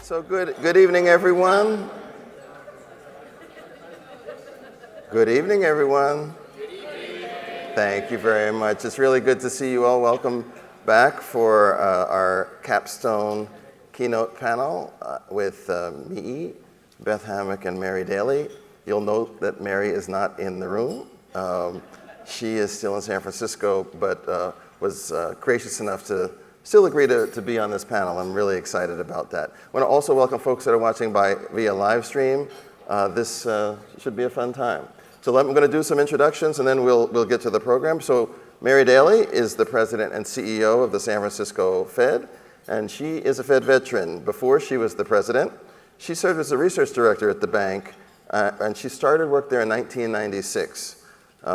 So good evening, everyone. Good evening, everyone. Good evening. Thank you very much. It's really good to see you all. Welcome back for our capstone keynote panel with me, Beth Hammack, and Mary Daly. You'll note that Mary is not in the room. She is still in San Francisco, but was gracious enough to still agree to be on this panel. I'm really excited about that. I want to also welcome folks that are watching via live stream. This should be a fun time. So I'm going to do some introductions and then we'll get to the program. So Mary Daly is the president and CEO of the San Francisco Fed, and she is a Fed veteran. Before she was the president, she served as a research director at the bank, and she started work there in 1996.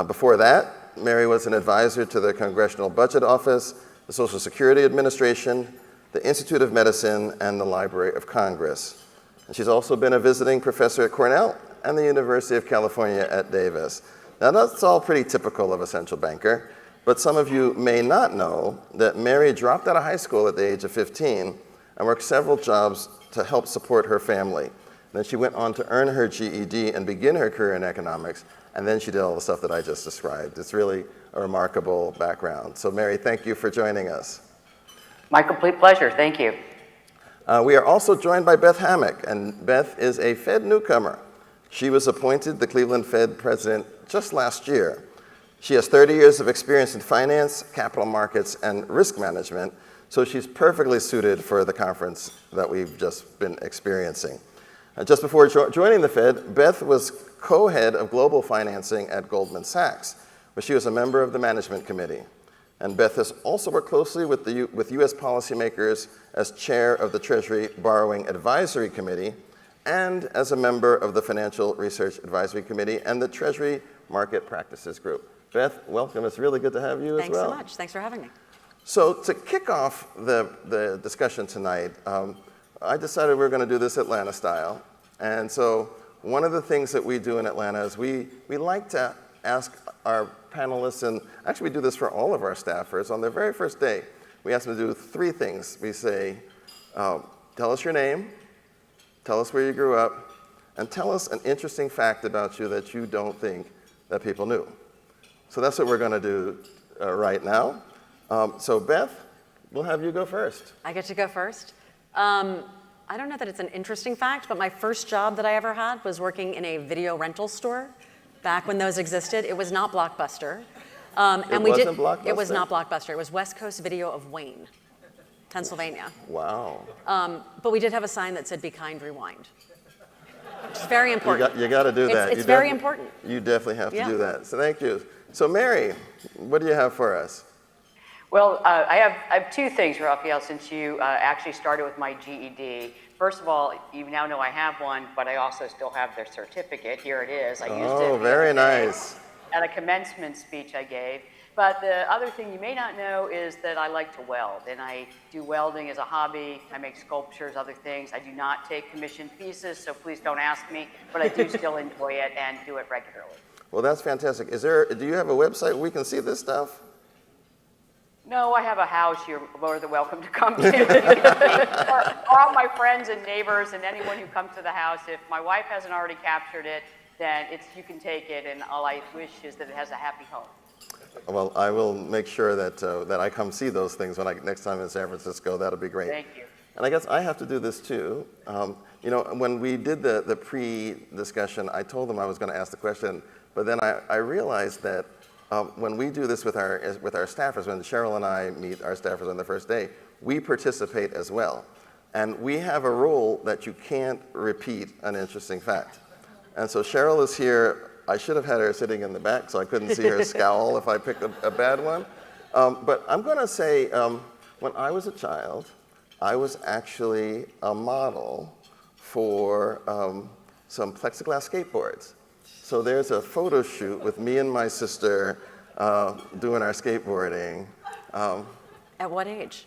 Before that, Mary was an advisor to the Congressional Budget Office, the Social Security Administration, the Institute of Medicine, and the Library of Congress. And she's also been a visiting professor at Cornell and the University of California at Davis. Now that's all pretty typical of a central banker, but some of you may not know that Mary dropped out of high school at the age of 15 and worked several jobs to help support her family. And then she went on to earn her GED and begin her career in economics, and then she did all the stuff that I just described. It's really a remarkable background. So Mary, thank you for joining us. My complete pleasure, thank you. We are also joined by Beth Hammack, and Beth is a Fed newcomer. She was appointed the Cleveland Fed president just last year. She has 30 years of experience in finance, capital markets, and risk management, so she's perfectly suited for the conference that we've just been experiencing. Just before joining the Fed, Beth was co-head of global financing at Goldman Sachs, where she was a member of the management committee. And Beth has also worked closely with US policymakers as chair of the Treasury Borrowing Advisory Committee and as a member of the Financial Research Advisory Committee and the Treasury Market Practices Group. Beth, welcome. It's really good to have you as well. Thanks so much. Thanks for having me. So to kick off the discussion tonight, I decided we were going to do this Atlanta style. And so one of the things that we do in Atlanta is we like to ask our panelists, and actually we do this for all of our staffers, on their very first day, we ask them to do three things. We say, tell us your name, tell us where you grew up, and tell us an interesting fact about you that you don't think that people knew. So that's what we're going to do right now. So Beth, we'll have you go first. I get to go first. I don't know that it's an interesting fact, but my first job that I ever had was working in a video rental store back when those existed. It was not Blockbuster. Blockbuster? It was not Blockbuster. It was West Coast Video of Wayne, Pennsylvania. Wow. But we did have a sign that said, "Be kind, rewind." Which is very important. You got to do that. It's very important. You definitely have to do that. So thank you. So Mary, what do you have for us? Well, I have two things, Raphael, since you actually started with my GED. First of all, you now know I have one, but I also still have their certificate. Here it is. I used it very nice. At a commencement speech I gave. But the other thing you may not know is that I like to weld, and I do welding as a hobby. I make sculptures, other things. I do not take commissioned pieces, so please don't ask me, but I do still enjoy it and do it regularly. Well, that's fantastic. Do you have a website where we can see this stuff? No, I have a house you're more than welcome to come to. All my friends and neighbors and anyone who comes to the house, if my wife hasn't already captured it, then you can take it, and all I wish is that it has a happy home. Well, I will make sure that I come see those things next time in San Francisco. That'll be great. Thank you. And I guess I have to do this too. When we did the pre-discussion, I told them I was going to ask the question, but then I realized that when we do this with our staffers, when Cheryl and I meet our staffers on the first day, we participate as well. And we have a rule that you can't repeat an interesting fact. And so Cheryl is here. I should have had her sitting in the back so I couldn't see her scowl if I picked a bad one. But I'm going to say, when I was a child, I was actually a model for some plexiglass skateboards. So there's a photo shoot with me and my sister doing our skateboarding. At what age?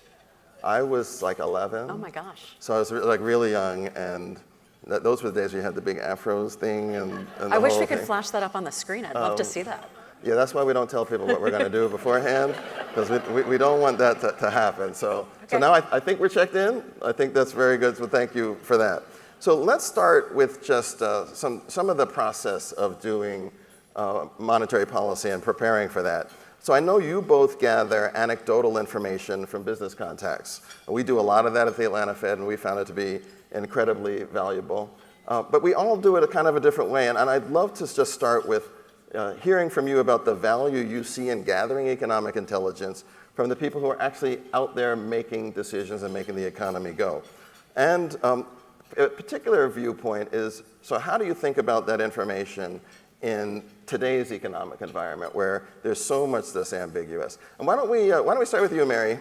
I was like 11. Oh my gosh. So I was really young, and those were the days where you had the big afros thing and I wish we could flash that up on the screen. I'd love to see that. Yeah, that's why we don't tell people what we're going to do beforehand, because we don't want that to happen. So now I think we're checked in. I think that's very good, so thank you for that. So let's start with just some of the process of doing monetary policy and preparing for that. So I know you both gather anecdotal information from business contacts. We do a lot of that at the Atlanta Fed, and we found it to be incredibly valuable. But we all do it a kind of a different way, and I'd love to just start with hearing from you about the value you see in gathering economic intelligence from the people who are actually out there making decisions and making the economy go. And a particular viewpoint is, so how do you think about that information in today's economic environment where there's so much that's ambiguous? And why don't we start with you, Mary?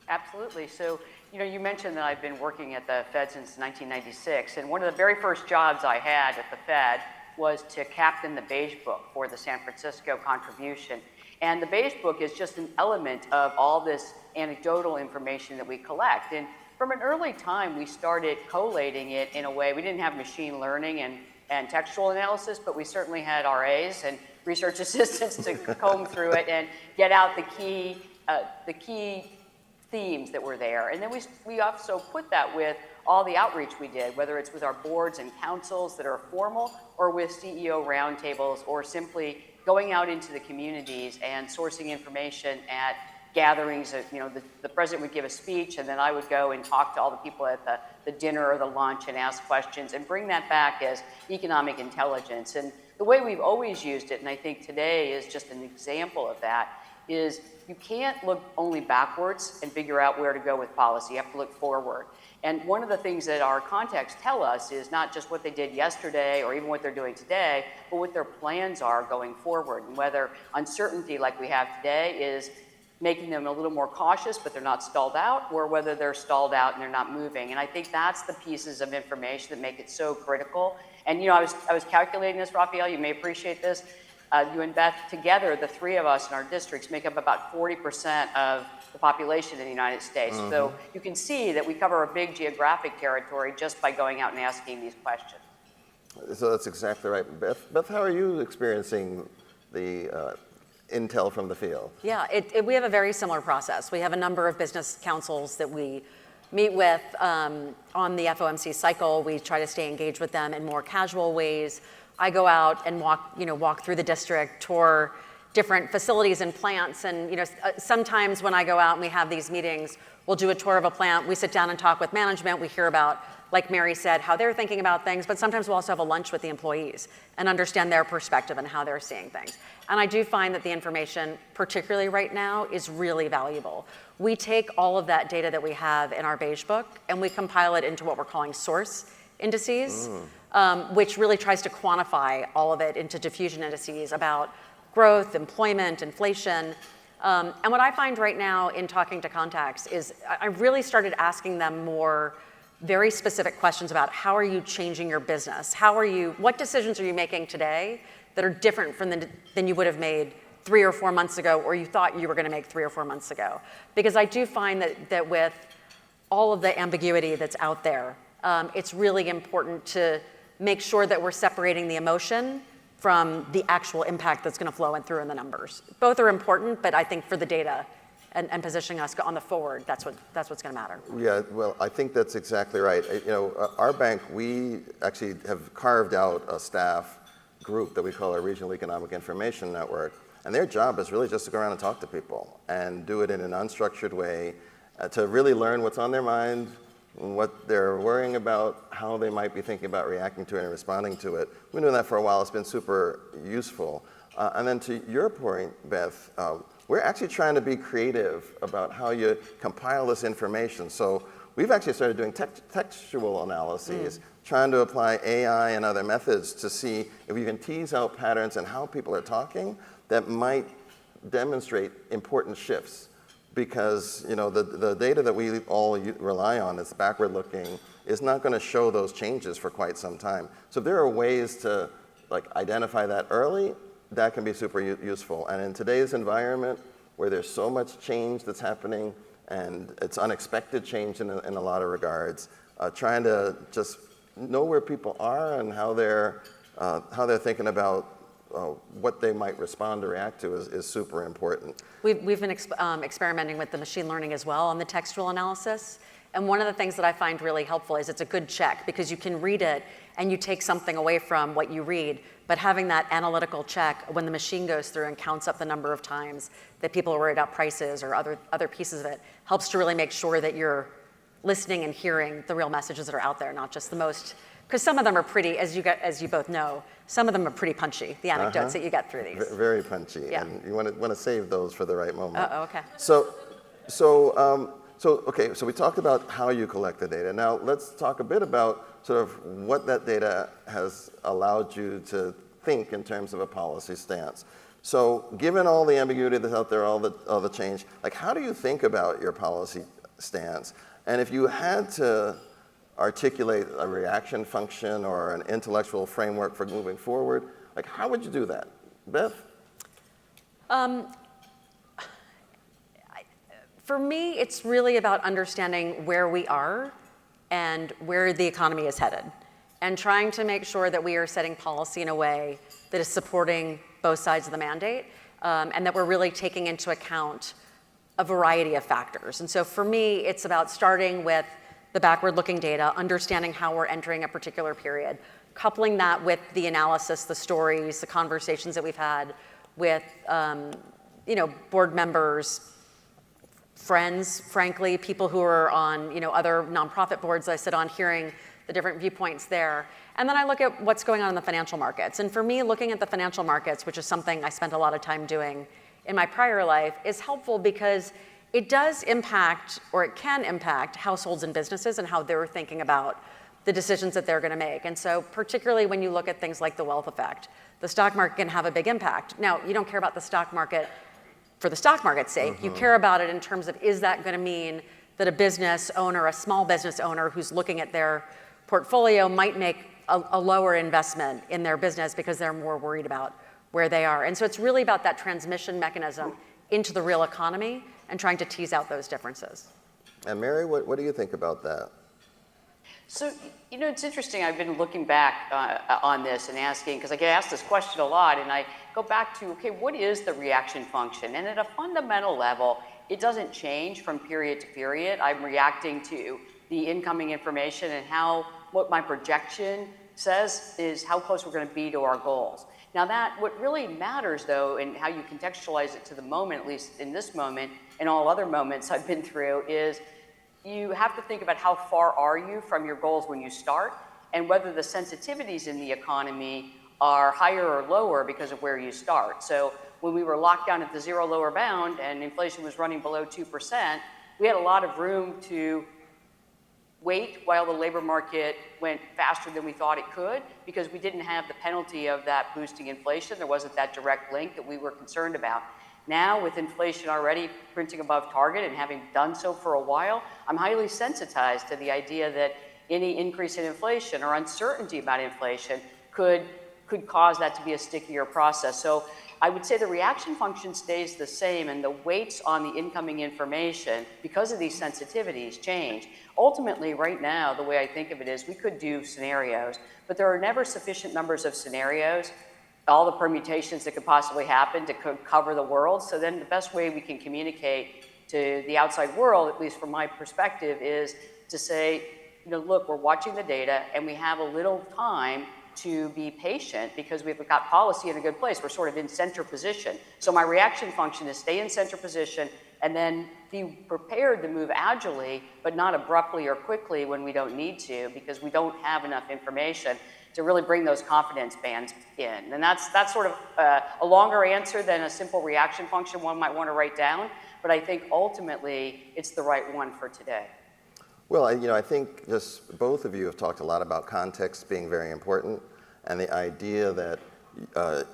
Absolutely. So, you mentioned that I've been working at the Fed since 1996, and one of the very first jobs I had at the Fed was to captain the Beige Book for the San Francisco contribution. And the Beige Book is just an element of all this anecdotal information that we collect. And from an early time, we started collating it in a way. We didn't have machine learning and textual analysis, but we certainly had RAs and research assistants to comb through it and get out the key themes that were there. And then we also put that with all the outreach we did, whether it's with our boards and councils that are formal or with CEO roundtables or simply going out into the communities and sourcing information at gatherings. The president would give a speech, and then I would go and talk to all the people at the dinner or the lunch and ask questions and bring that back as economic intelligence. And the way we've always used it, and I think today is just an example of that, is you can't look only backwards and figure out where to go with policy. You have to look forward. And one of the things that our contacts tell us is not just what they did yesterday or even what they're doing today, but what their plans are going forward, and whether uncertainty like we have today is making them a little more cautious, but they're not stalled out, or whether they're stalled out and they're not moving. And I think that's the pieces of information that make it so critical. And I was calculating this, Raphael, you may appreciate this. You and Beth together, the three of us in our districts, make up about 40% of the population in the United States. Mm-hmm. So you can see that we cover a big geographic territory just by going out and asking these questions. So that's exactly right. Beth, how are you experiencing the intel from the field? Yeah, we have a very similar process. We have a number of business councils that we meet with on the FOMC cycle. We try to stay engaged with them in more casual ways. I go out and walk through the district, tour different facilities and plants. And sometimes when I go out and we have these meetings, we'll do a tour of a plant. We sit down and talk with management. We hear about, like Mary said, how they're thinking about things. But sometimes we'll also have a lunch with the employees and understand their perspective and how they're seeing things. And I do find that the information, particularly right now, is really valuable. We take all of that data that we have in our Beige Book and we compile it into what we're calling source indices. Which really tries to quantify all of it into diffusion indices about growth, employment, inflation. And what I find right now in talking to contacts is I really started asking them more very specific questions about how are you changing your business? What decisions are you making today that are different than you would have made 3 or 4 months ago, or you thought you were going to make 3 or 4 months ago? Because I do find that with all of the ambiguity that's out there, it's really important to make sure that we're separating the emotion from the actual impact that's going to flow in through in the numbers. Both are important, but I think for the data and positioning us on the forward, that's what's going to matter. Yeah, well, I think that's exactly right. Our bank, we actually have carved out a staff group that we call our Regional Economic Information Network, and their job is really just to go around and talk to people and do it in an unstructured way to really learn what's on their mind, what they're worrying about, how they might be thinking about reacting to it and responding to it. We've been doing that for a while. It's been super useful. And then to your point, Beth, we're actually trying to be creative about how you compile this information. So we've actually started doing textual analyses, trying to apply AI and other methods to see if we can tease out patterns in how people are talking that might demonstrate important shifts. Because the data that we all rely on is backward looking, is not going to show those changes for quite some time. So if there are ways to identify that early, that can be super useful. And in today's environment, where there's so much change that's happening, and it's unexpected change in a lot of regards, trying to just know where people are and how they're thinking about what they might respond or react to is super important. We've been experimenting with the machine learning as well on the textual analysis. And one of the things that I find really helpful is it's a good check because you can read it and you take something away from what you read, but having that analytical check when the machine goes through and counts up the number of times that people are worried about prices or other pieces of it helps to really make sure that you're listening and hearing the real messages that are out there, not just the most, because some of them are pretty, as you both know, some of them are pretty punchy, the anecdotes that you get through these. Very punchy, Yeah. and you want to save those for the right moment. Okay. So we talked about how you collect the data. Now let's talk a bit about sort of what that data has allowed you to think in terms of a policy stance. So given all the ambiguity that's out there, all the change, like how do you think about your policy stance? And if you had to articulate a reaction function or an intellectual framework for moving forward, like how would you do that? Beth? For me, it's really about understanding where we are and where the economy is headed, and trying to make sure that we are setting policy in a way that is supporting both sides of the mandate, and that we're really taking into account a variety of factors. And so for me, it's about starting with the backward-looking data, understanding how we're entering a particular period, coupling that with the analysis, the stories, the conversations that we've had with board members, friends, frankly, people who are on other nonprofit boards I sit on, hearing the different viewpoints there. And then I look at what's going on in the financial markets. And for me, looking at the financial markets, which is something I spent a lot of time doing in my prior life, is helpful because it does impact, or it can impact, households and businesses and how they're thinking about the decisions that they're going to make. And so particularly when you look at things like the wealth effect, the stock market can have a big impact. Now, you don't care about the stock market for the stock market's sake. You care about it in terms of, is that going to mean that a business owner, a small business owner who's looking at their portfolio might make a lower investment in their business because they're more worried about where they are. And so it's really about that transmission mechanism into the real economy and trying to tease out those differences. And Mary, what do you think about that? So, it's interesting. I've been looking back on this and asking, because I get asked this question a lot, and I go back to, okay, what is the reaction function? And at a fundamental level, it doesn't change from period to period. I'm reacting to the incoming information, and what my projection says is how close we're going to be to our goals. Now what really matters though, and how you contextualize it to the moment, at least in this moment and all other moments I've been through, is you have to think about how far are you from your goals when you start, and whether the sensitivities in the economy are higher or lower because of where you start. So when we were locked down at the zero lower bound and inflation was running below 2%, we had a lot of room to wait while the labor market went faster than we thought it could, because we didn't have the penalty of that boosting inflation. There wasn't that direct link that we were concerned about. Now, with inflation already printing above target and having done so for a while, I'm highly sensitized to the idea that any increase in inflation or uncertainty about inflation could cause that to be a stickier process. So I would say the reaction function stays the same, and the weights on the incoming information, because of these sensitivities, change. Ultimately, right now, the way I think of it is we could do scenarios, but there are never sufficient numbers of scenarios, all the permutations that could possibly happen to cover the world. So then the best way we can communicate to the outside world, at least from my perspective, is to say, look, we're watching the data and we have a little time to be patient because we've got policy in a good place. We're sort of in center position. So my reaction function is stay in center position and then be prepared to move agilely, but not abruptly or quickly when we don't need to, because we don't have enough information to really bring those confidence bands in. And that's sort of a longer answer than a simple reaction function one might want to write down, but I think ultimately it's the right one for today. Well, I think just both of you have talked a lot about context being very important, and the idea that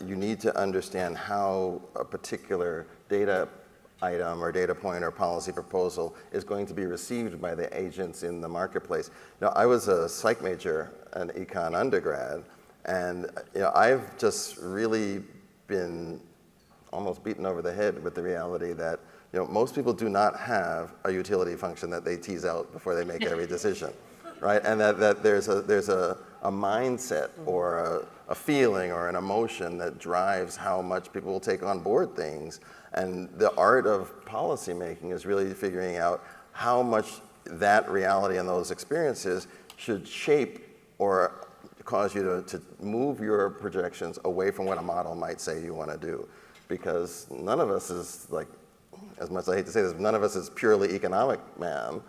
you need to understand how a particular data item or data point or policy proposal is going to be received by the agents in the marketplace. I was a psych major, an econ undergrad, and I've just really been almost beaten over the head with the reality that most people do not have a utility function that they tease out before they make every decision, right? And that there's a a mindset or a feeling or an emotion that drives how much people will take on board things. And the art of policymaking is really figuring out how much that reality and those experiences should shape or cause you to move your projections away from what a model might say you want to do. Because none of us is, like, as much as I hate to say this, none of us is purely economic man.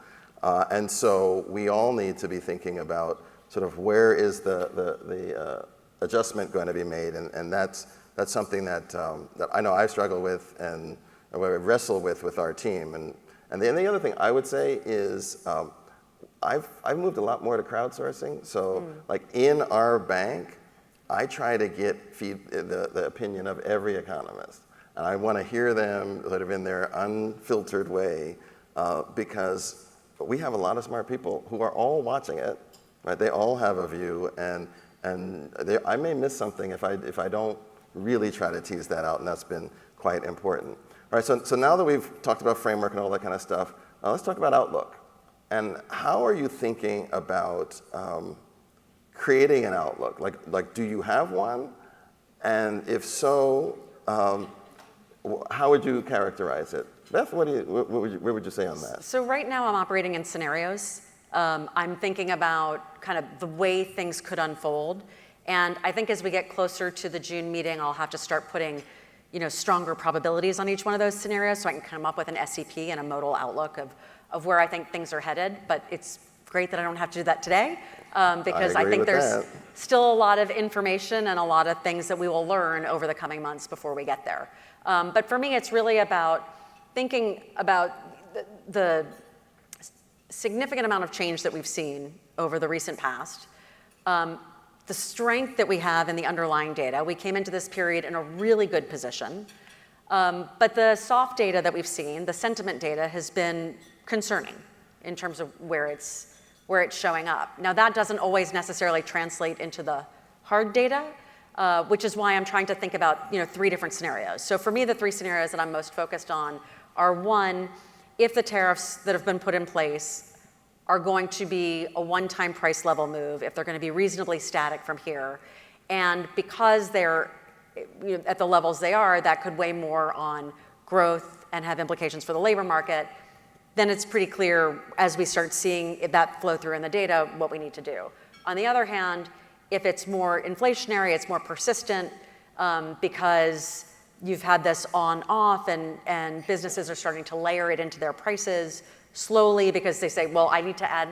And so we all need to be thinking about sort of where is the adjustment going to be made. And that's something that I know I struggle with and I wrestle with our team. And the other thing I would say is I've moved a lot more to crowdsourcing. So like in our bank, I try to get the opinion of every economist. And I want to hear them sort of in their unfiltered way because we have a lot of smart people who are all watching it, right? They all have a view, and I may miss something if I don't really try to tease that out, and that's been quite important. All right, so now that we've talked about framework and all that kind of stuff, let's talk about outlook. And how are you thinking about creating an outlook? Like, do you have one? And if so, how would you characterize it? Beth, where would you say on that? So right now I'm operating in scenarios. I'm thinking about kind of the way things could unfold. And I think as we get closer to the June meeting, I'll have to start putting stronger probabilities on each one of those scenarios so I can come up with an SEP and a modal outlook of where I think things are headed. But it's great that I don't have to do that today because I think there's still a lot of information and a lot of things that we will learn over the coming months before we get there. But for me, it's really about thinking about the significant amount of change that we've seen over the recent past, the strength that we have in the underlying data. We came into this period in a really good position, but the soft data that we've seen, the sentiment data, has been concerning in terms of where it's showing up. Now, that doesn't always necessarily translate into the hard data, which is why I'm trying to think about 3 different scenarios. So for me, the 3 scenarios that I'm most focused on are, one, if the tariffs that have been put in place are going to be a one-time price level move, if they're going to be reasonably static from here, and because they're at the levels they are, that could weigh more on growth and have implications for the labor market, then it's pretty clear as we start seeing that flow through in the data what we need to do. On the other hand, if it's more inflationary, it's more persistent because you've had this on-off and businesses are starting to layer it into their prices slowly because they say, well, I need to add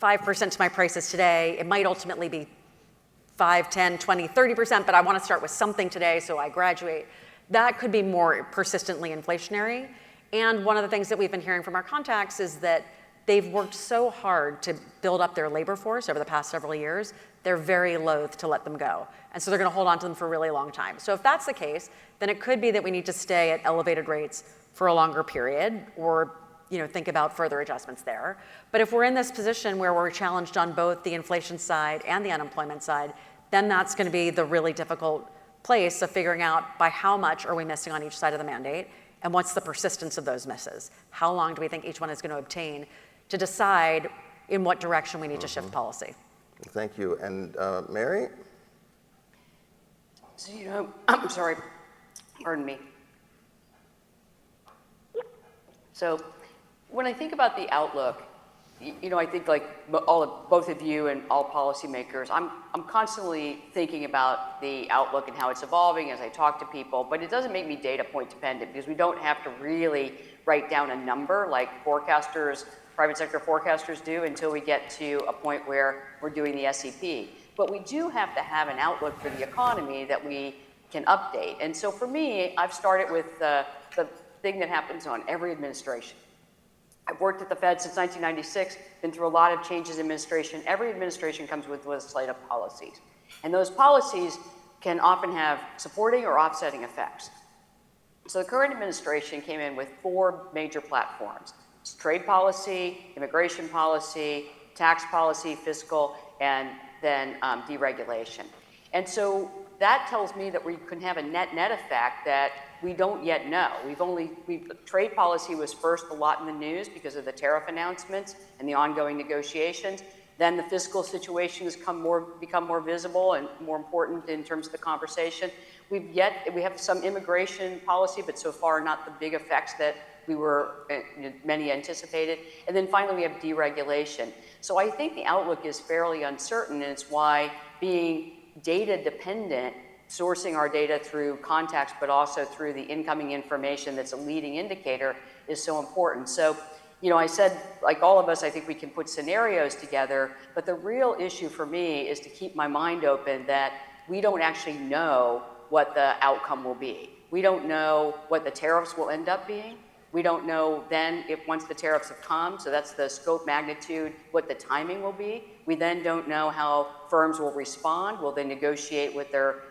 5% to my prices today. It might ultimately be 5, 10, 20, 30%, but I want to start with something today so I graduate. That could be more persistently inflationary. And one of the things that we've been hearing from our contacts is that they've worked so hard to build up their labor force over the past several years, they're very loath to let them go. And so they're going to hold on to them for a really long time. So if that's the case, then it could be that we need to stay at elevated rates for a longer period or think about further adjustments there. But if we're in this position where we're challenged on both the inflation side and the unemployment side, then that's going to be the really difficult place of figuring out by how much are we missing on each side of the mandate and what's the persistence of those misses. How long do we think each one is going to obtain to decide in what direction we need to shift policy? Thank you. And Mary? So, I'm sorry, pardon me. So when I think about the outlook, I think like both of you and all policymakers, I'm constantly thinking about the outlook and how it's evolving as I talk to people, but it doesn't make me data point dependent because we don't have to really write down a number like forecasters, private sector forecasters do until we get to a point where we're doing the SEP. But we do have to have an outlook for the economy that we can update. And so for me, I've started with the thing that happens on every administration. I've worked at the Fed since 1996, been through a lot of changes in administration. Every administration comes with legislative policies. And those policies can often have supporting or offsetting effects. So the current administration came in with 4 major platforms. It's trade policy, immigration policy, tax policy, fiscal, and then deregulation. And so that tells me that we can have a net-net effect that we don't yet know. Trade policy was first a lot in the news because of the tariff announcements and the ongoing negotiations. Then the fiscal situation has become more visible and more important in terms of the conversation. We have some immigration policy, but so far not the big effects that many anticipated. And then finally, we have deregulation. So I think the outlook is fairly uncertain, and it's why being data dependent, sourcing our data through contacts, but also through the incoming information that's a leading indicator is so important. So, I said, like all of us, I think we can put scenarios together, but the real issue for me is to keep my mind open that we don't actually know what the outcome will be. We don't know what the tariffs will end up being. We don't know then if once the tariffs have come, so that's the scope magnitude, what the timing will be. We then don't know how firms will respond. Will they negotiate with their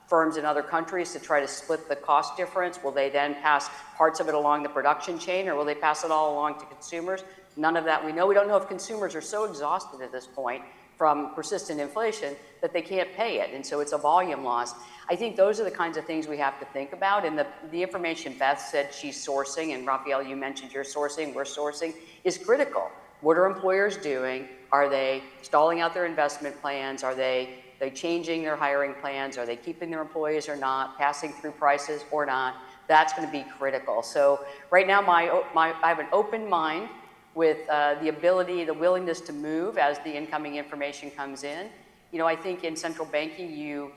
firms in other countries to try to split the cost difference? Will they then pass parts of it along the production chain, or will they pass it all along to consumers? None of that we know. We don't know if consumers are so exhausted at this point from persistent inflation that they can't pay it, and so it's a volume loss. I think those are the kinds of things we have to think about, and the information Beth said she's sourcing, and Raphael, you mentioned you're sourcing, we're sourcing, is critical. What are employers doing? Are they stalling out their investment plans? Are they changing their hiring plans? Are they keeping their employees or not? Passing through prices or not? That's going to be critical. So right now, I have an open mind with the ability, the willingness to move as the incoming information comes in. I think in central banking, you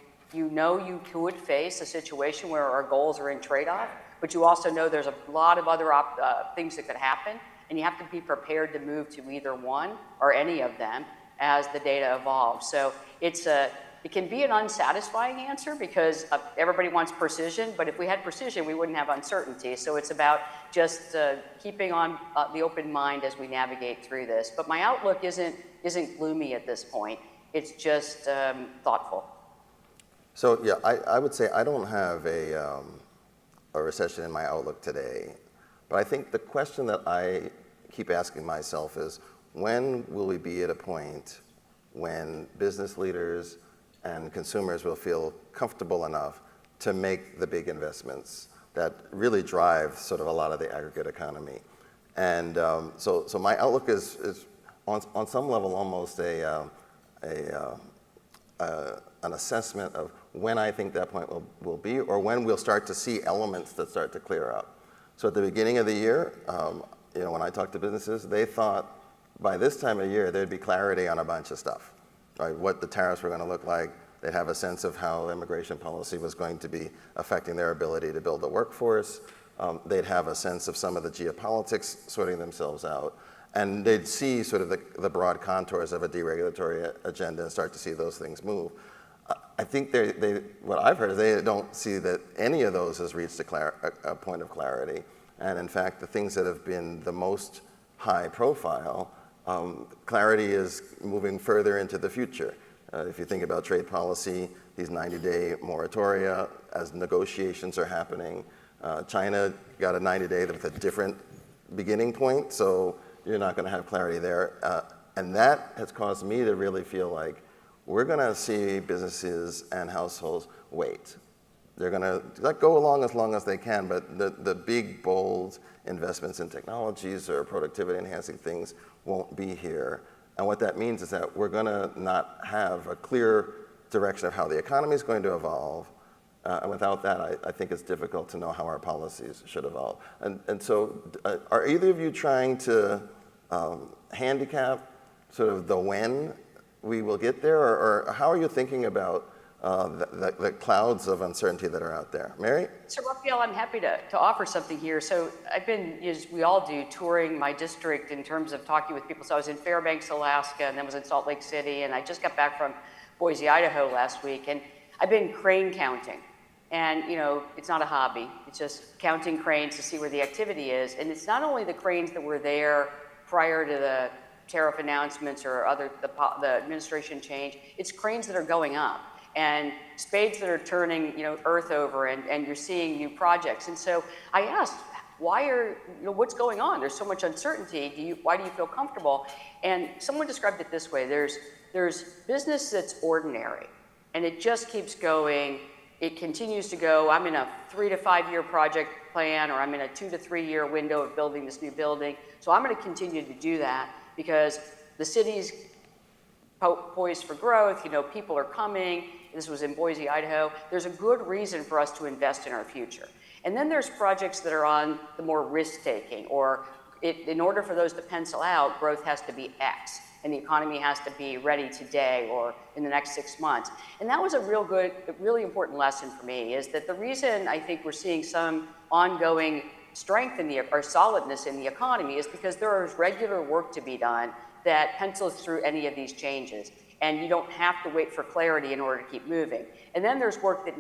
could face a situation where our goals are in trade-off, but you also know there's a lot of other things that could happen, and you have to be prepared to move to either one or any of them as the data evolves. So it can be an unsatisfying answer because everybody wants precision, but if we had precision, we wouldn't have uncertainty. So it's about just keeping on the open mind as we navigate through this. But my outlook isn't gloomy at this point. It's just thoughtful. So yeah, I would say I don't have a recession in my outlook today, but I think the question that I keep asking myself is, when will we be at a point when business leaders and consumers will feel comfortable enough to make the big investments that really drive sort of a lot of the aggregate economy? And so my outlook is on some level almost an assessment of when I think that point will be, or when we'll start to see elements that start to clear up. So at the beginning of the year, when I talked to businesses, they thought by this time of year there'd be clarity on a bunch of stuff, right? What the tariffs were going to look like. They'd have a sense of how immigration policy was going to be affecting their ability to build a workforce. They'd have a sense of some of the geopolitics sorting themselves out. And they'd see sort of the broad contours of a deregulatory agenda and start to see those things move. I think what I've heard is they don't see that any of those has reached a point of clarity. And in fact, the things that have been the most high profile, clarity is moving further into the future. If you think about trade policy, these 90-day moratoria, as negotiations are happening, China got a 90-day with a different beginning point, so you're not going to have clarity there. And that has caused me to really feel like we're going to see businesses and households wait. They're going to let go along as they can, but the big, bold investments in technologies or productivity-enhancing things won't be here. And what that means is that we're going to not have a clear direction of how the economy is going to evolve. And without that, I think it's difficult to know how our policies should evolve. And so are either of you trying to handicap sort of the when we will get there, or how are you thinking about the clouds of uncertainty that are out there? Mary? So Raphael, I'm happy to offer something here. So I've been, as we all do, touring my district in terms of talking with people. So I was in Fairbanks, Alaska, and then was in Salt Lake City, and I just got back from Boise, Idaho last week, and I've been crane counting. And it's not a hobby, it's just counting cranes to see where the activity is. And it's not only the cranes that were there prior to the tariff announcements or the administration change, it's cranes that are going up and spades that are turning earth over, and you're seeing new projects. And so I asked, what's going on? There's so much uncertainty. Why do you feel comfortable? And someone described it this way: there's business that's ordinary, and it just keeps going. It continues to go. I'm in a 3 to 5 year project plan, or I'm in a 2 to 3 year window of building this new building. So I'm going to continue to do that because the city's poised for growth, people are coming. This was in Boise, Idaho. There's a good reason for us to invest in our future. And then there's projects that are on the more risk-taking, or in order for those to pencil out, growth has to be X, and the economy has to be ready today or in the next 6 months. And that was a really important lesson for me, is that the reason I think we're seeing some ongoing strength or solidness in the economy is because there is regular work to be done that pencils through any of these changes. And you don't have to wait for clarity in order to keep moving. And then there's work that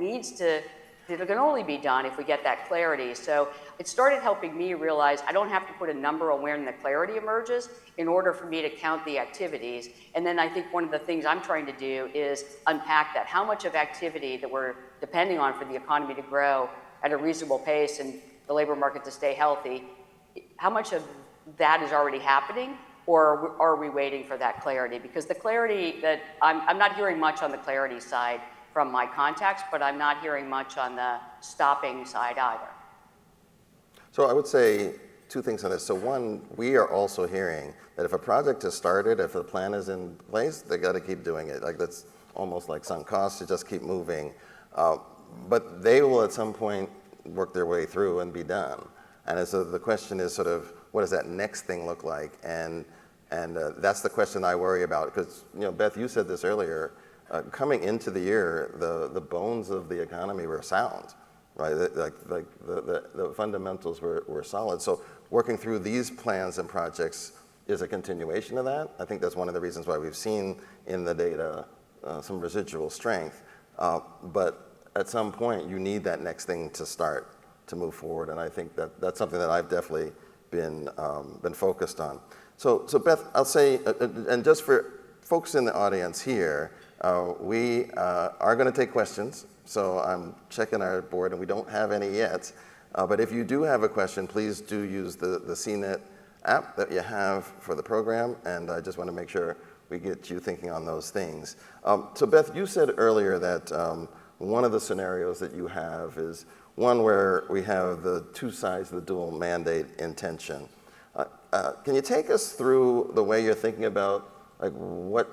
can only be done if we get that clarity. So it started helping me realize I don't have to put a number on when the clarity emerges in order for me to count the activities. And then I think one of the things I'm trying to do is unpack that. How much of activity that we're depending on for the economy to grow at a reasonable pace and the labor market to stay healthy, how much of that is already happening? Or are we waiting for that clarity? Because the clarity that I'm not hearing much on the clarity side from my contacts, but I'm not hearing much on the stopping side either. So I would say two things on this. So one, we are also hearing that if a project is started, if the plan is in place, they got to keep doing it. Like that's almost like sunk costs to just keep moving. But they will at some point work their way through and be done. And so the question is sort of, what does that next thing look like? And that's the question I worry about, because Beth, you said this earlier. Coming into the year, the bones of the economy were sound, right? Like the fundamentals were solid. So working through these plans and projects is a continuation of that. I think that's one of the reasons why we've seen in the data some residual strength. But at some point, you need that next thing to start to move forward, and I think that's something that I've definitely been focused on. So Beth, I'll say, and just for folks in the audience here, we are going to take questions. So I'm checking our board, and we don't have any yet. But if you do have a question, please do use the CNET app that you have for the program, and I just want to make sure we get you thinking on those things. So Beth, you said earlier that one of the scenarios that you have is one where we have the two sides of the dual mandate intention. Can you take us through the way you're thinking about what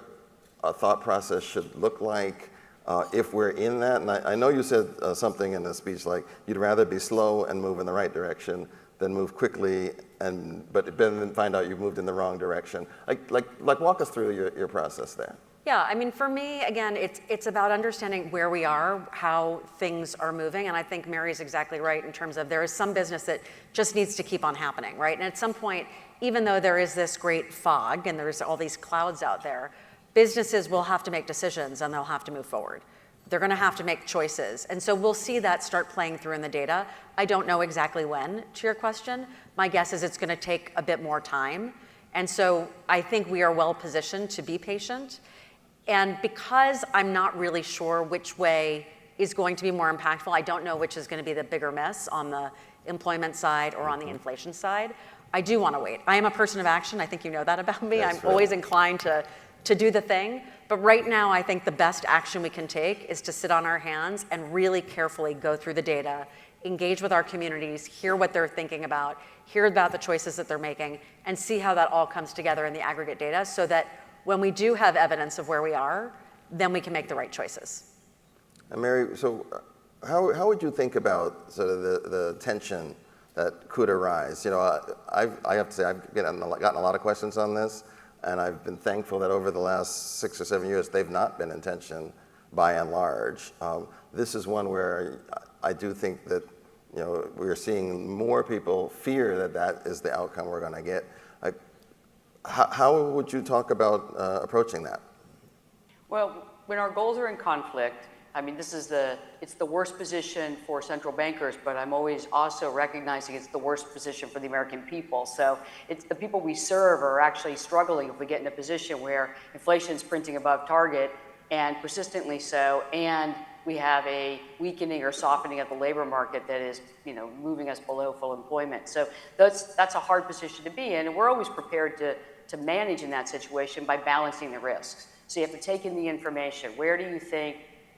a thought process should look like if we're in that? And I know you said something in the speech like you'd rather be slow and move in the right direction than move quickly but then find out you've moved in the wrong direction. Like walk us through your process there. Yeah, I mean, for me, again, it's about understanding where we are, how things are moving, and I think Mary's exactly right in terms of there is some business that just needs to keep on happening, right? And at some point, even though there is this great fog and there's all these clouds out there, businesses will have to make decisions and they'll have to move forward. They're going to have to make choices. And so we'll see that start playing through in the data. I don't know exactly when, to your question. My guess is it's going to take a bit more time. And so I think we are well positioned to be patient. And because I'm not really sure which way is going to be more impactful, I don't know which is going to be the bigger mess on the employment side or on the inflation side, I do want to wait. I am a person of action. I think you know that about me. I'm always inclined to do the thing. But right now, I think the best action we can take is to sit on our hands and really carefully go through the data, engage with our communities, hear what they're thinking about, hear about the choices that they're making, and see how that all comes together in the aggregate data so that when we do have evidence of where we are, then we can make the right choices. And Mary, so how would you think about sort of the tension that could arise? I have to say I've gotten a lot of questions on this, and I've been thankful that over the last 6 or 7 years, they've not been in tension by and large. This is one where I do think that we're seeing more people fear that is the outcome we're going to get. How would you talk about approaching that? Well, when our goals are in conflict, I mean, it's the worst position for central bankers, but I'm always also recognizing it's the worst position for the American people. So it's the people we serve are actually struggling if we get in a position where inflation is printing above target and persistently so, and we have a weakening or softening of the labor market that is, moving us below full employment. So that's a hard position to be in, and we're always prepared to manage in that situation by balancing the risks. So you have to take in the information. Where do you think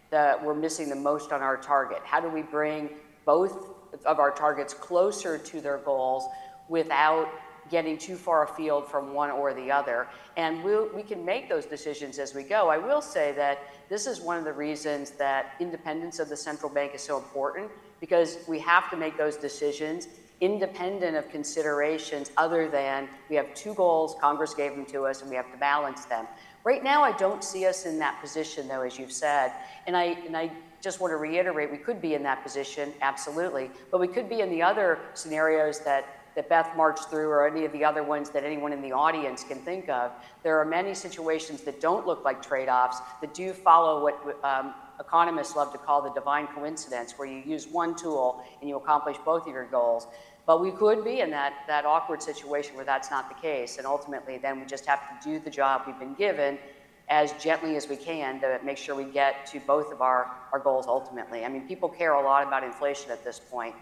that we're missing the most on our target? How do we bring both of our targets closer to their goals without getting too far afield from one or the other. And we can make those decisions as we go. I will say that this is one of the reasons that independence of the central bank is so important, because we have to make those decisions independent of considerations other than we have two goals, Congress gave them to us, and we have to balance them. Right now, I don't see us in that position, though, as you've said. And I just want to reiterate, we could be in that position, absolutely. But we could be in the other scenarios that Beth marched through, or any of the other ones that anyone in the audience can think of. There are many situations that don't look like trade-offs, that do follow what economists love to call the divine coincidence, where you use one tool and you accomplish both of your goals. But we could be in that awkward situation where that's not the case. And ultimately, then we just have to do the job we've been given as gently as we can to make sure we get to both of our goals ultimately. I mean, people care a lot about inflation at this point,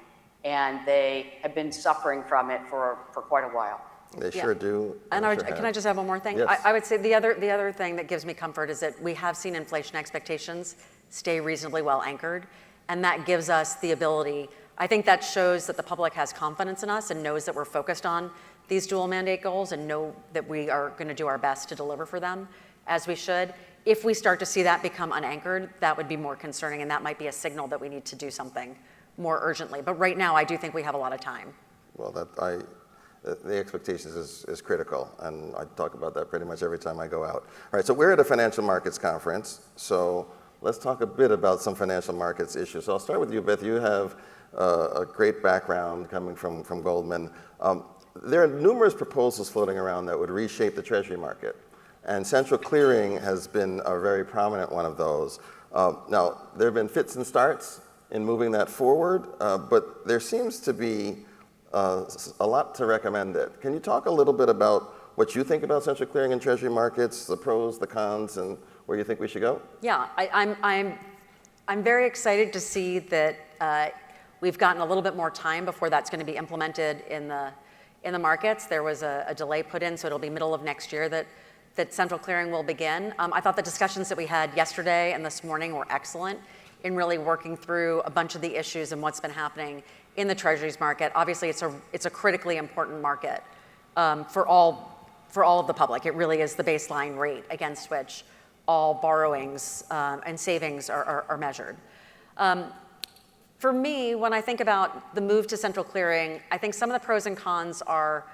and they have been suffering from it for quite a while. They sure do. And can I just have one more thing? Yes. I would say the other thing that gives me comfort is that we have seen inflation expectations stay reasonably well anchored, and that gives us the ability. I think that shows that the public has confidence in us and knows that we're focused on these dual mandate goals and know that we are going to do our best to deliver for them, as we should. If we start to see that become unanchored, that would be more concerning, and that might be a signal that we need to do something more urgently. But right now, I do think we have a lot of time. Well, the expectations is critical, and I talk about that pretty much every time I go out. All right, so we're at a financial markets conference, so let's talk a bit about some financial markets issues. So I'll start with you, Beth. You have a great background coming from Goldman. There are numerous proposals floating around that would reshape the Treasury market, and central clearing has been a very prominent one of those. Now, there have been fits and starts in moving that forward, but there seems to be a lot to recommend it. Can you talk a little bit about what you think about central clearing and Treasury markets, the pros, the cons, and where you think we should go? Yeah, I'm very excited to see that we've gotten a little bit more time before that's going to be implemented in the markets. There was a delay put in, so it'll be middle of next year that central clearing will begin. I thought the discussions that we had yesterday and this morning were excellent in really working through a bunch of the issues and what's been happening in the Treasuries market. Obviously, it's a critically important market for all of the public. It really is the baseline rate against which all borrowings and savings are measured. For me, when I think about the move to central clearing, I think some of the pros and cons are,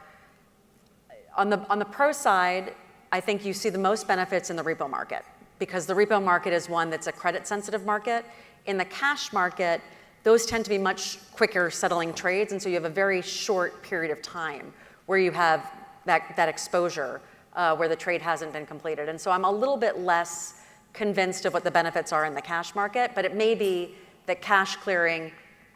on the pro side, I think you see the most benefits in the repo market, because the repo market is one that's a credit-sensitive market. In the cash market, those tend to be much quicker settling trades, and so you have a very short period of time where you have that exposure where the trade hasn't been completed. And so I'm a little bit less convinced of what the benefits are in the cash market, but it may be that cash clearing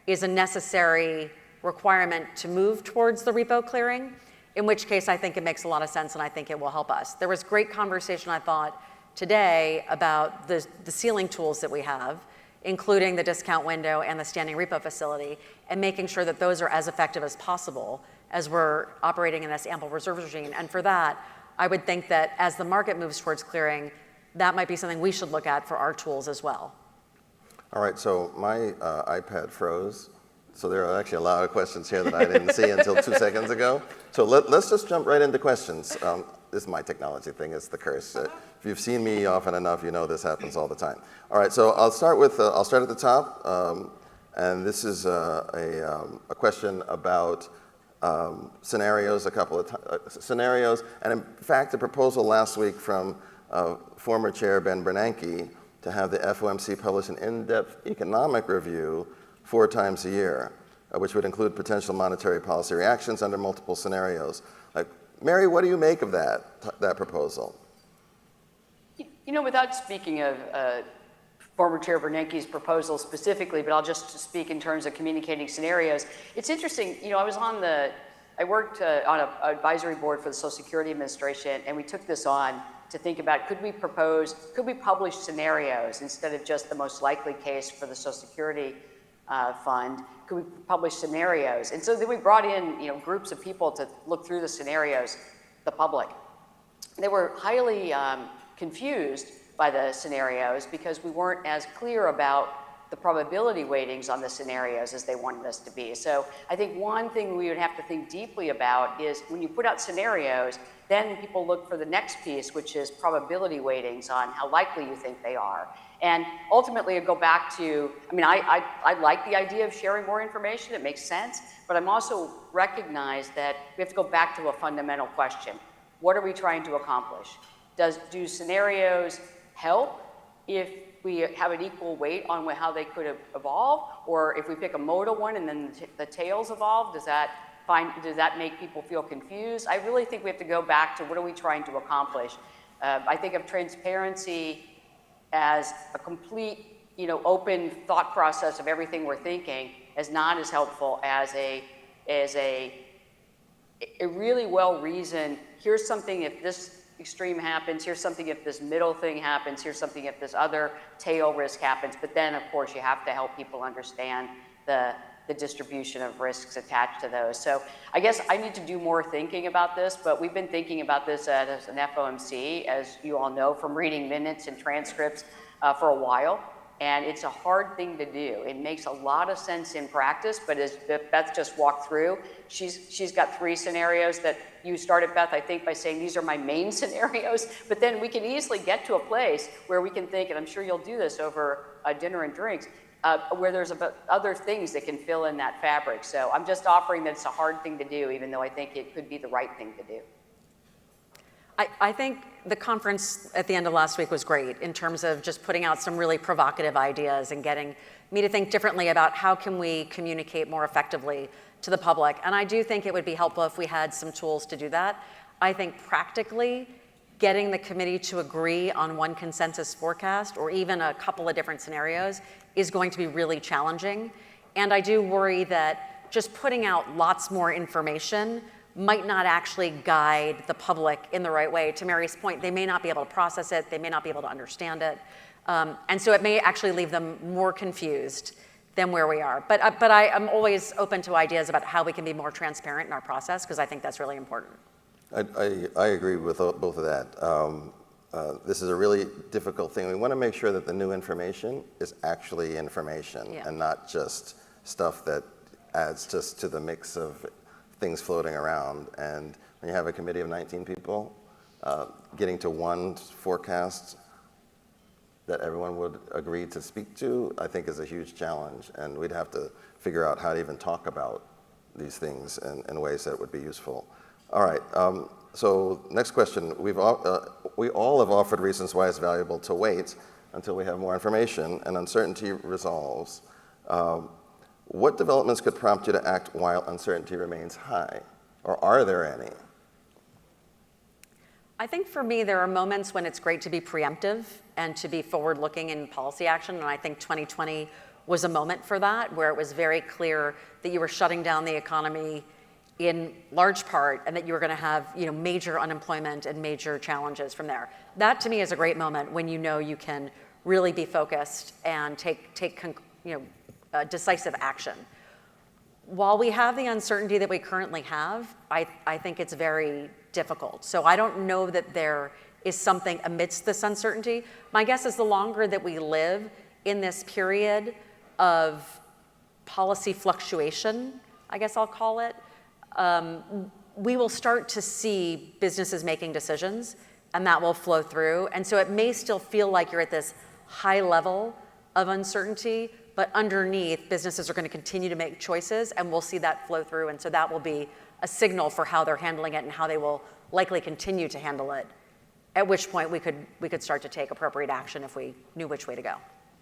is a necessary requirement to move towards the repo clearing, in which case I think it makes a lot of sense and I think it will help us. There was great conversation, I thought, today about the ceiling tools that we have, including the discount window and the standing repo facility, and making sure that those are as effective as possible as we're operating in this ample reserves regime. And for that, I would think that as the market moves towards clearing, that might be something we should look at for our tools as well. All right, so my iPad froze. So there are actually a lot of questions here that I didn't see until 2 seconds ago. So let's just jump right into questions. This is my technology thing, it's the curse. If you've seen me often enough, you know this happens all the time. All right, so I'll start at the top. And this is a question about scenarios, a couple of scenarios. And in fact, a proposal last week from former Chair Ben Bernanke to have the FOMC publish an in-depth economic review 4 times a year, which would include potential monetary policy reactions under multiple scenarios. Mary, what do you make of that proposal? You know, without speaking of former Chair Bernanke's proposal specifically, but I'll just speak in terms of communicating scenarios. It's interesting, you know, I worked on an advisory board for the Social Security Administration, and we took this on to think about, could we publish scenarios instead of just the most likely case for the Social Security fund? Could we publish scenarios? And so then we brought in, you know, groups of people to look through the scenarios, the public. They were highly confused by the scenarios because we weren't as clear about the probability weightings on the scenarios as they wanted us to be. So I think one thing we would have to think deeply about is when you put out scenarios, then people look for the next piece, which is probability weightings on how likely you think they are. And ultimately, I go back to, I mean, I like the idea of sharing more information. It makes sense. But I'm also recognize that we have to go back to a fundamental question. What are we trying to accomplish? Do scenarios help if we have an equal weight on how they could evolve? Or if we pick a modal one and then the tails evolve, does that make people feel confused? I really think we have to go back to what are we trying to accomplish. I think of transparency as a complete, open thought process of everything we're thinking as not as helpful as a really well-reasoned, here's something if this extreme happens, here's something if this middle thing happens, here's something if this other tail risk happens. But then, of course, you have to help people understand the distribution of risks attached to those. So I guess I need to do more thinking about this, but we've been thinking about this as an FOMC, as you all know from reading minutes and transcripts for a while. And it's a hard thing to do. It makes a lot of sense in practice, but as Beth just walked through, she's got 3 scenarios that you started, Beth, I think, by saying these are my main scenarios. But then we can easily get to a place where we can think, and I'm sure you'll do this over dinner and drinks, where there's other things that can fill in that fabric. So I'm just offering that it's a hard thing to do, even though I think it could be the right thing to do. I think the conference at the end of last week was great in terms of just putting out some really provocative ideas and getting me to think differently about how can we communicate more effectively to the public. And I do think it would be helpful if we had some tools to do that. I think practically getting the committee to agree on one consensus forecast or even a couple of different scenarios is going to be really challenging. And I do worry that just putting out lots more information might not actually guide the public in the right way. To Mary's point, they may not be able to process it, they may not be able to understand it. And so it may actually leave them more confused than where we are. But I'm always open to ideas about how we can be more transparent in our process, because I think that's really important. I agree with both of that. This is a really difficult thing. We want to make sure that the new information is actually information and not just stuff that adds just to the mix of things floating around. And when you have a committee of 19 people, getting to one forecast that everyone would agree to speak to, I think is a huge challenge. And we'd have to figure out how to even talk about these things in ways that would be useful. All right, so next question. We all have offered reasons why it's valuable to wait until we have more information and uncertainty resolves. What developments could prompt you to act while uncertainty remains high? Or are there any? I think for me, there are moments when it's great to be preemptive and to be forward-looking in policy action. And I think 2020 was a moment for that, where it was very clear that you were shutting down the economy in large part, and that you were going to have major unemployment and major challenges from there. That to me is a great moment when you can really be focused and take decisive action. While we have the uncertainty that we currently have, I think it's very difficult. So I don't know that there is something amidst this uncertainty. My guess is the longer that we live in this period of policy fluctuation, I guess I'll call it, we will start to see businesses making decisions, and that will flow through. And so it may still feel like you're at this high level of uncertainty, but underneath, businesses are going to continue to make choices, and we'll see that flow through. And so that will be a signal for how they're handling it and how they will likely continue to handle it, at which point we could start to take appropriate action if we knew which way to go.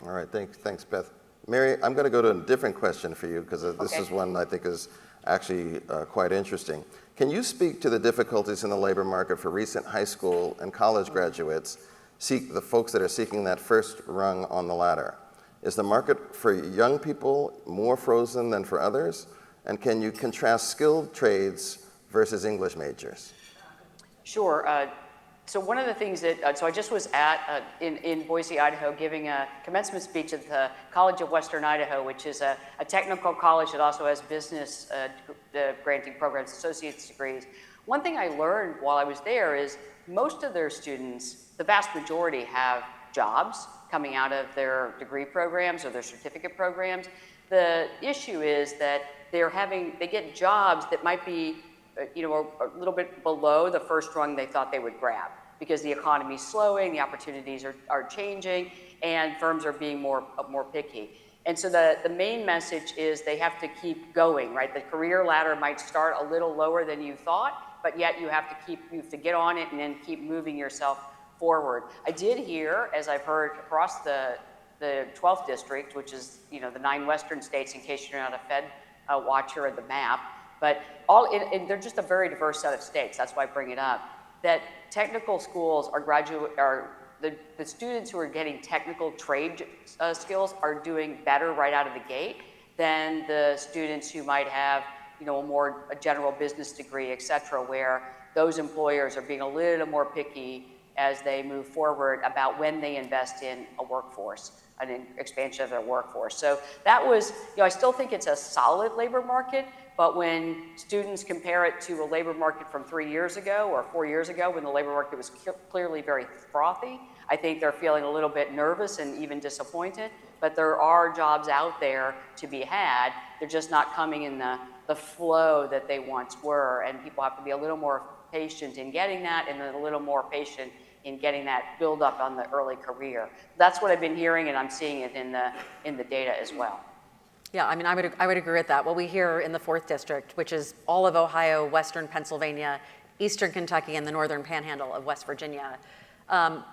All right, thanks, Beth. Mary, I'm going to go to a different question for you, because this is one I think is actually quite interesting. Can you speak to the difficulties in the labor market for recent high school and college graduates, the folks that are seeking that first rung on the ladder? Is the market for young people more frozen than for others? And can you contrast skilled trades versus English majors? Sure. So one of the things that, so I just was in Boise, Idaho, giving a commencement speech at the College of Western Idaho, which is a technical college that also has business granting programs, associate's degrees. One thing I learned while I was there is most of their students, the vast majority, have jobs coming out of their degree programs or their certificate programs. The issue is that they get jobs that might be, a little bit below the first rung they thought they would grab, because the economy is slowing, the opportunities are changing, and firms are being more picky. And so the main message is they have to keep going, right? The career ladder might start a little lower than you thought, but yet you have to get on it and then keep moving yourself forward. I did hear, as I've heard across the 12th district, which is, the 9 western states, in case you're not a Fed watcher of the map, but and they're just a very diverse set of states. That's why I bring it up. That technical schools the students who are getting technical trade skills are doing better right out of the gate than the students who might have, a general business degree, et cetera, where those employers are being a little more picky as they move forward about when they invest in a workforce, an expansion of their workforce. So that was, I still think it's a solid labor market, but when students compare it to a labor market from 3 years ago or 4 years ago, when the labor market was clearly very frothy, I think they're feeling a little bit nervous and even disappointed, but there are jobs out there to be had. They're just not coming in the flow that they once were, and people have to be a little more patient in getting that, and then a little more patient in getting that build up on the early career. That's what I've been hearing, and I'm seeing it in the data as well. Yeah, I mean, I would agree with that. What we hear in the 4th district, which is all of Ohio, Western Pennsylvania, Eastern Kentucky, and the Northern Panhandle of West Virginia,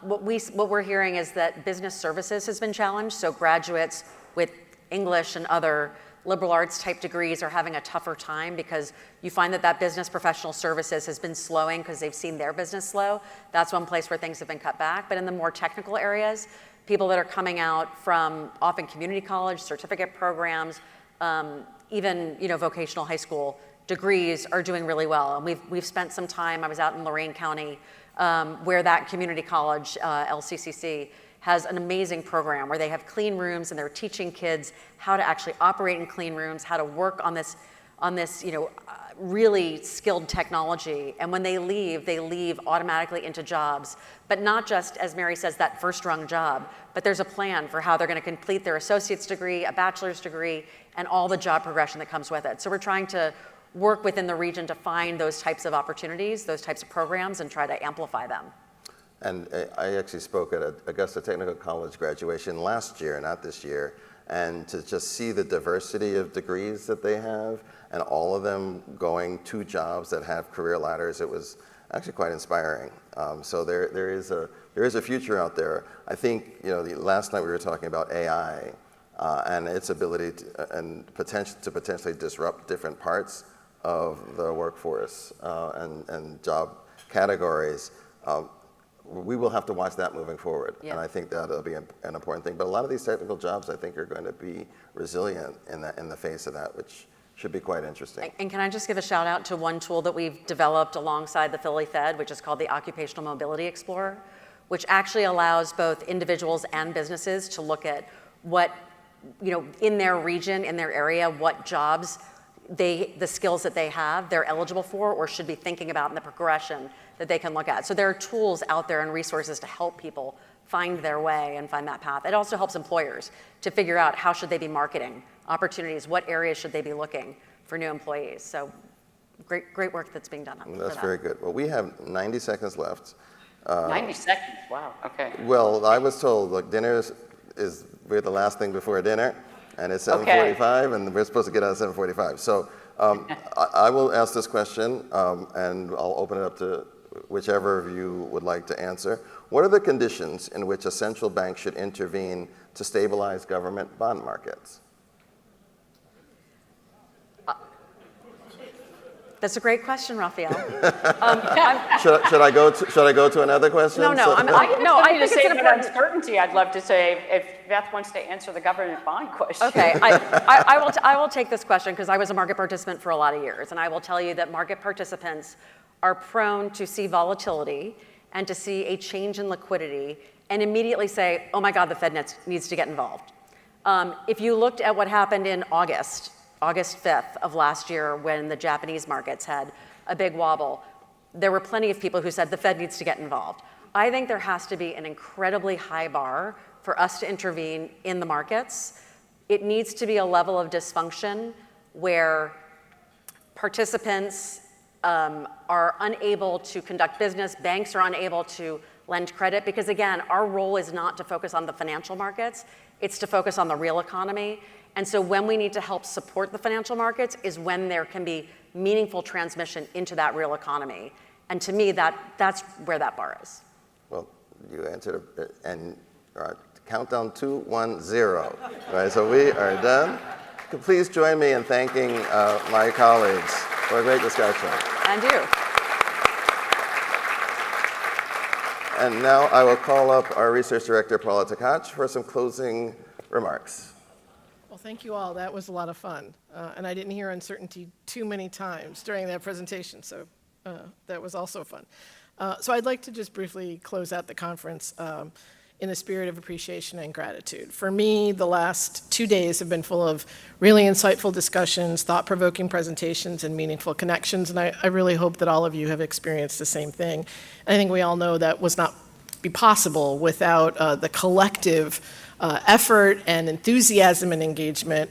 what we're hearing is that business services has been challenged. So graduates with English and other liberal arts type degrees are having a tougher time, because you find that business professional services has been slowing because they've seen their business slow. That's one place where things have been cut back. But in the more technical areas, people that are coming out from often community college, certificate programs, even vocational high school degrees are doing really well. And we've spent some time, I was out in Lorain County, where that community college, LCCC, has an amazing program where they have clean rooms and they're teaching kids how to actually operate in clean rooms, how to work on this really skilled technology. And when they leave automatically into jobs, but not just, as Mary says, that first rung job, but there's a plan for how they're going to complete their associate's degree, a bachelor's degree, and all the job progression that comes with it. So we're trying to work within the region to find those types of opportunities, those types of programs, and try to amplify them. And I actually spoke at Augusta Technical College graduation last year, not this year, and to just see the diversity of degrees that they have, and all of them going to jobs that have career ladders, it was actually quite inspiring. So there is a future out there. I think last night we were talking about AI and its ability to potentially disrupt different parts of the workforce and job categories. We will have to watch that moving forward. Yeah. And I think that'll be an important thing. But a lot of these technical jobs, I think, are going to be resilient in the face of that, which should be quite interesting. And can I just give a shout out to one tool that we've developed alongside the Philly Fed, which is called the Occupational Mobility Explorer, which actually allows both individuals and businesses to look at what, in their region, in their area, what jobs the skills that they have, they're eligible for or should be thinking about in the progression that they can look at. So there are tools out there and resources to help people find their way and find that path. It also helps employers to figure out how should they be marketing opportunities, what areas should they be looking for new employees. So great work that's being done on that. That's very good. Well, we have 90 seconds left. 90 seconds, wow, okay. Well, I was told, look, we're the last thing before dinner, and it's 7:45, and we're supposed to get out at 7:45. So I will ask this question, and I'll open it up to whichever of you would like to answer. What are the conditions in which a central bank should intervene to stabilize government bond markets? That's a great question, Raphael. Should I go to another question? No. I think it's an uncertainty. I'd love to say if Beth wants to answer the government bond question. Okay, I will take this question because I was a market participant for a lot of years, and I will tell you that market participants are prone to see volatility and to see a change in liquidity and immediately say, oh my God, the Fed needs to get involved. If you looked at what happened in August 5th of last year when the Japanese markets had a big wobble, there were plenty of people who said the Fed needs to get involved. I think there has to be an incredibly high bar for us to intervene in the markets. It needs to be a level of dysfunction where participants are unable to conduct business, banks are unable to lend credit, because again, our role is not to focus on the financial markets, it's to focus on the real economy. And so when we need to help support the financial markets is when there can be meaningful transmission into that real economy. And to me, that's where that bar is. Well, you answered, and countdown 2, 1, 0. Right, so we are done. Please join me in thanking my colleagues for a great discussion. And you. And now I will call up our Research Director, Paula Tkach, for some closing remarks. Well, thank you all. That was a lot of fun. And I didn't hear uncertainty too many times during that presentation, so that was also fun. So I'd like to just briefly close out the conference in a spirit of appreciation and gratitude. For me, the last 2 days have been full of really insightful discussions, thought-provoking presentations, and meaningful connections, and I really hope that all of you have experienced the same thing. And I think we all know that was not be possible without the collective effort and enthusiasm and engagement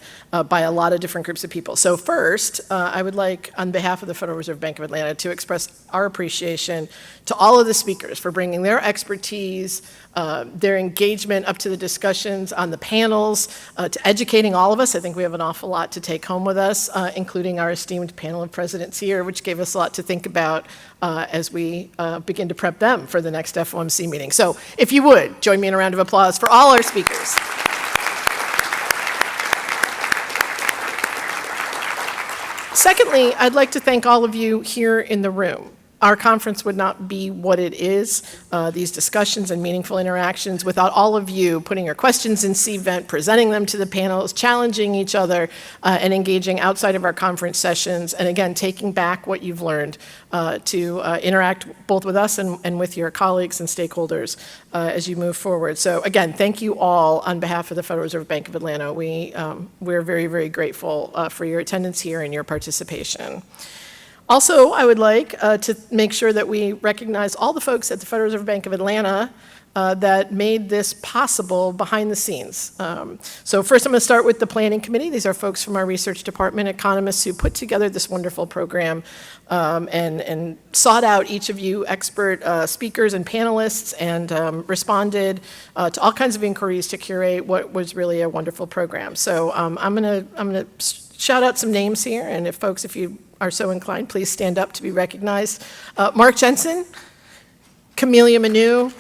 by a lot of different groups of people. So first, I would like, on behalf of the Federal Reserve Bank of Atlanta, to express our appreciation to all of the speakers for bringing their expertise, their engagement up to the discussions on the panels, to educating all of us. I think we have an awful lot to take home with us, including our esteemed panel of presidents here, which gave us a lot to think about as we begin to prep them for the next FOMC meeting. So if you would, join me in a round of applause for all our speakers. Secondly, I'd like to thank all of you here in the room. Our conference would not be what it is, these discussions and meaningful interactions, without all of you putting your questions in CVent, presenting them to the panels, challenging each other, and engaging outside of our conference sessions, and again, taking back what you've learned to interact both with us and with your colleagues and stakeholders as you move forward. So again, thank you all on behalf of the Federal Reserve Bank of Atlanta. We're very, very grateful for your attendance here and your participation. Also, I would like to make sure that we recognize all the folks at the Federal Reserve Bank of Atlanta that made this possible behind the scenes. So first I'm going to start with the planning committee. These are folks from our research department, economists who put together this wonderful program and sought out each of you expert speakers and panelists and responded to all kinds of inquiries to curate what was really a wonderful program. So I'm going to shout out some names here, and if you are so inclined, please stand up to be recognized. Mark Jensen, Camelia Manu,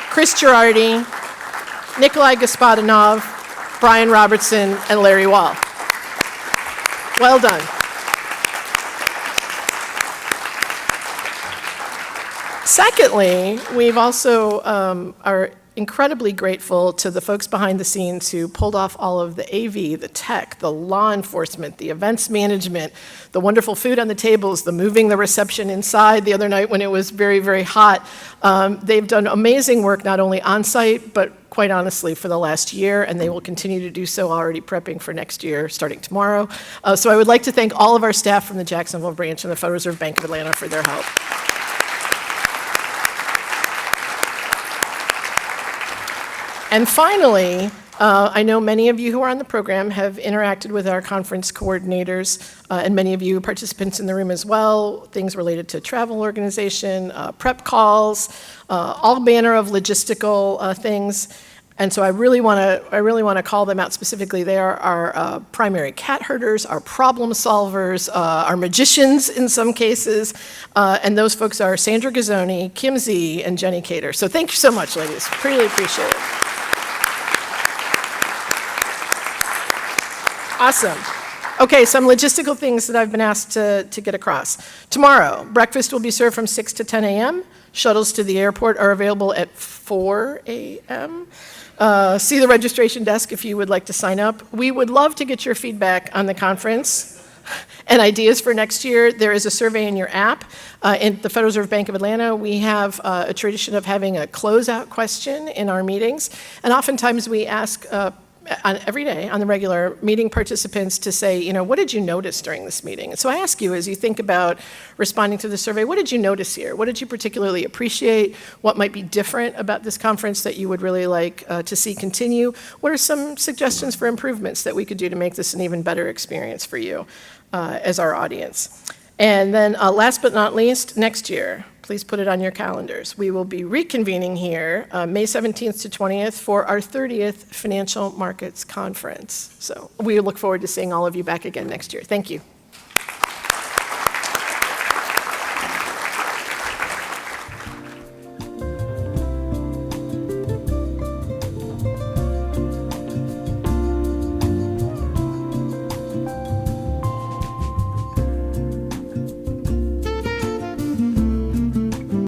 Chris Girardi, Nikolai Gospodinov, Brian Robertson, and Larry Wall. Well done. Secondly, we've also are incredibly grateful to the folks behind the scenes who pulled off all of the AV, the tech, the law enforcement, the events management, the wonderful food on the tables, the moving the reception inside the other night when it was very, very hot. They've done amazing work not only on site, but quite honestly for the last year, and they will continue to do so, already prepping for next year starting tomorrow. So I would like to thank all of our staff from the Jacksonville branch and the Federal Reserve Bank of Atlanta for their help. And finally, I know many of you who are on the program have interacted with our conference coordinators, and many of you participants in the room as well, things related to travel organization, prep calls, all manner of logistical things. And so I really want to call them out specifically. They are our primary cat herders, our problem solvers, our magicians in some cases, and those folks are Sandra Gazzoni, Kim Z, and Jenny Cater. So thank you so much, ladies. Really appreciate it. Awesome. Okay, some logistical things that I've been asked to get across. Tomorrow, breakfast will be served from 6 to 10 a.m. Shuttles to the airport are available at 4 a.m. See the registration desk if you would like to sign up. We would love to get your feedback on the conference and ideas for next year. There is a survey in your app. In the Federal Reserve Bank of Atlanta, we have a tradition of having a closeout question in our meetings, and oftentimes we ask every day on the regular, meeting participants to say, what did you notice during this meeting? And so I ask you, as you think about responding to the survey, what did you notice here? What did you particularly appreciate? What might be different about this conference that you would really like to see continue? What are some suggestions for improvements that we could do to make this an even better experience for you as our audience? And then last but not least, next year, please put it on your calendars. We will be reconvening here May 17th to 20th for our 30th Financial Markets Conference. So we look forward to seeing all of you back again next year. Thank you.